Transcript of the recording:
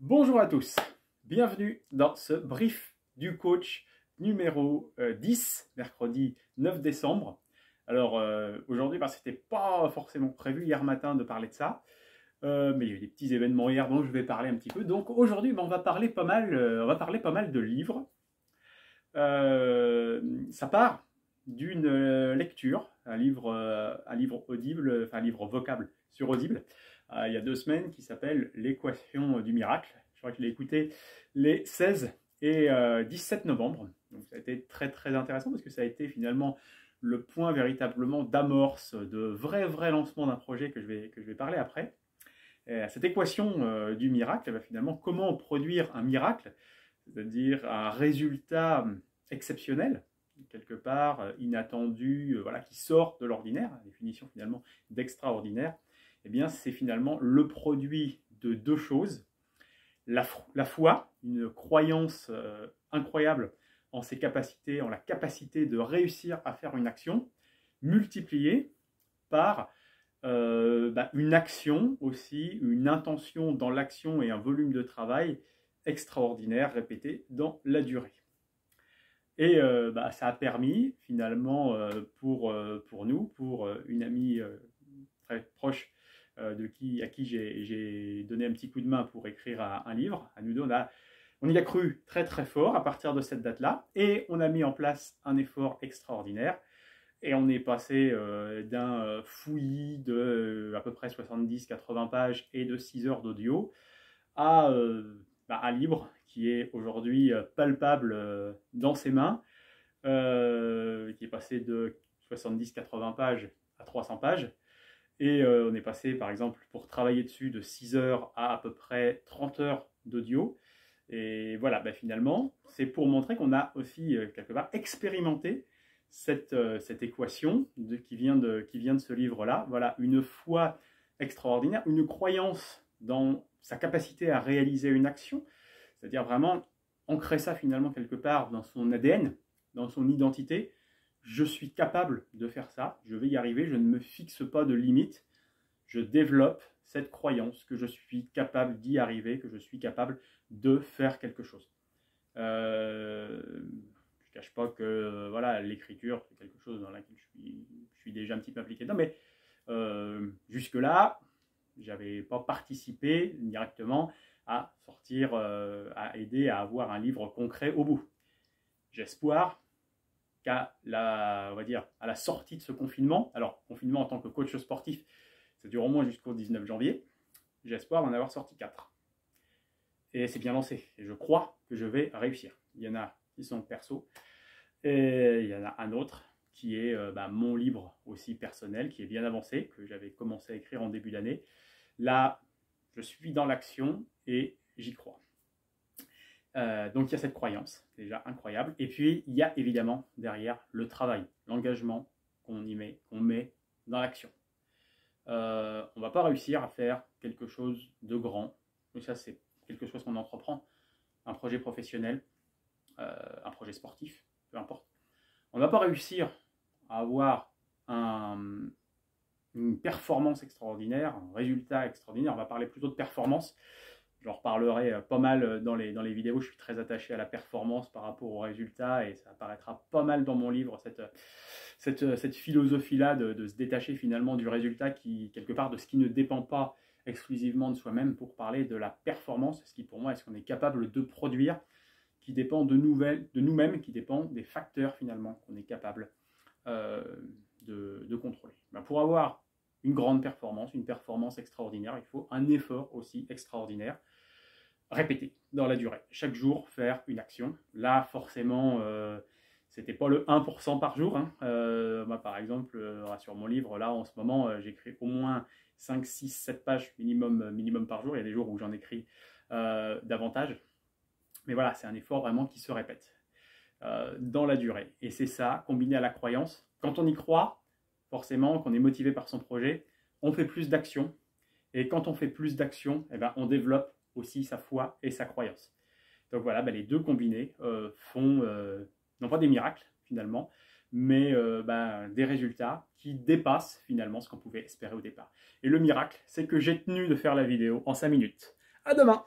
Bonjour à tous, bienvenue dans ce brief du coach numéro 10, mercredi 9 décembre. Alors aujourd'hui, c'était pas forcément prévu hier matin de parler de ça, mais il y a eu des petits événements hier dont je vais parler un petit peu. Donc aujourd'hui, on va parler pas mal de livres. Ça part d'une lecture, un livre audible, enfin un livre vocable sur Audible, il y a 2 semaines, qui s'appelle L'équation du miracle. Je crois que je l'ai écouté les 16 et 17 novembre. Donc ça a été très très intéressant parce que ça a été finalement le point véritablement d'amorce, de vrai lancement d'un projet que je vais parler après. Et cette équation du miracle, finalement, comment produire un miracle, c'est-à-dire un résultat exceptionnel, quelque part inattendu, qui sort de l'ordinaire, la définition finalement d'extraordinaire. Eh bien, c'est finalement le produit de 2 choses. La foi, une croyance incroyable en ses capacités, en la capacité de réussir à faire une action, multipliée par une action aussi, une intention dans l'action et un volume de travail extraordinaire répété dans la durée. Et ça a permis finalement pour nous, pour une amie très proche à qui j'ai donné un petit coup de main pour écrire un livre, à nous deux, on y a cru très fort à partir de cette date-là, et on a mis en place un effort extraordinaire, et on est passé d'un fouillis de à peu près 70-80 pages et de 6 heures d'audio à un livre qui est aujourd'hui palpable dans ses mains, qui est passé de 70-80 pages à 300 pages. Et on est passé, par exemple, pour travailler dessus, de 6 heures à peu près 30 heures d'audio. Et voilà, finalement, c'est pour montrer qu'on a aussi, quelque part, expérimenté cette équation qui vient de ce livre-là. Voilà, une foi extraordinaire, une croyance dans sa capacité à réaliser une action, c'est-à-dire vraiment ancrer ça finalement quelque part dans son ADN, dans son identité. Je suis capable de faire ça, je vais y arriver, je ne me fixe pas de limite, je développe cette croyance que je suis capable d'y arriver, que je suis capable de faire quelque chose. Je ne cache pas que l'écriture, c'est quelque chose dans laquelle je suis déjà un petit peu impliqué. Non, mais jusque-là, je n'avais pas participé directement à sortir, à aider à avoir un livre concret au bout. J'espère qu'à la sortie de ce confinement, alors confinement en tant que coach sportif, ça dure au moins jusqu'au 19 janvier, j'espère en avoir sorti 4. Et c'est bien lancé, et je crois que je vais réussir. Il y en a qui sont perso, et il y en a un autre qui est mon livre aussi personnel, qui est bien avancé, que j'avais commencé à écrire en début d'année. Là, je suis dans l'action et j'y crois. Donc il y a cette croyance, déjà incroyable. Et puis il y a évidemment derrière le travail, l'engagement qu'on met dans l'action. On ne va pas réussir à faire quelque chose de grand. Donc ça, c'est quelque chose qu'on entreprend. Un projet professionnel, un projet sportif, peu importe. On ne va pas réussir à avoir une performance extraordinaire, un résultat extraordinaire. On va parler plutôt de performance. J'en reparlerai pas mal dans les vidéos. Je suis très attaché à la performance par rapport aux résultats, et ça apparaîtra pas mal dans mon livre, cette philosophie-là de se détacher finalement du résultat, quelque part de ce qui ne dépend pas exclusivement de soi-même, pour parler de la performance, ce qui pour moi est ce qu'on est capable de produire, qui dépend de nous-mêmes, qui dépend des facteurs finalement qu'on est capable de contrôler. Pour avoir une grande performance, une performance extraordinaire, il faut un effort aussi extraordinaire, répété dans la durée. Chaque jour, faire une action. Là, forcément, c'était pas le 1% par jour. Moi, par exemple, sur mon livre, là, en ce moment, j'écris au moins 5, 6, 7 pages minimum par jour. Il y a des jours où j'en écris davantage. Mais voilà, c'est un effort vraiment qui se répète dans la durée. Et c'est ça, combiné à la croyance. Quand on y croit, forcément, qu'on est motivé par son projet, on fait plus d'actions. Et quand on fait plus d'actions, on développe aussi sa foi et sa croyance. Donc voilà, les deux combinés font, non pas des miracles finalement, mais des résultats qui dépassent finalement ce qu'on pouvait espérer au départ. Et le miracle, c'est que j'ai tenu de faire la vidéo en 5 minutes. À demain!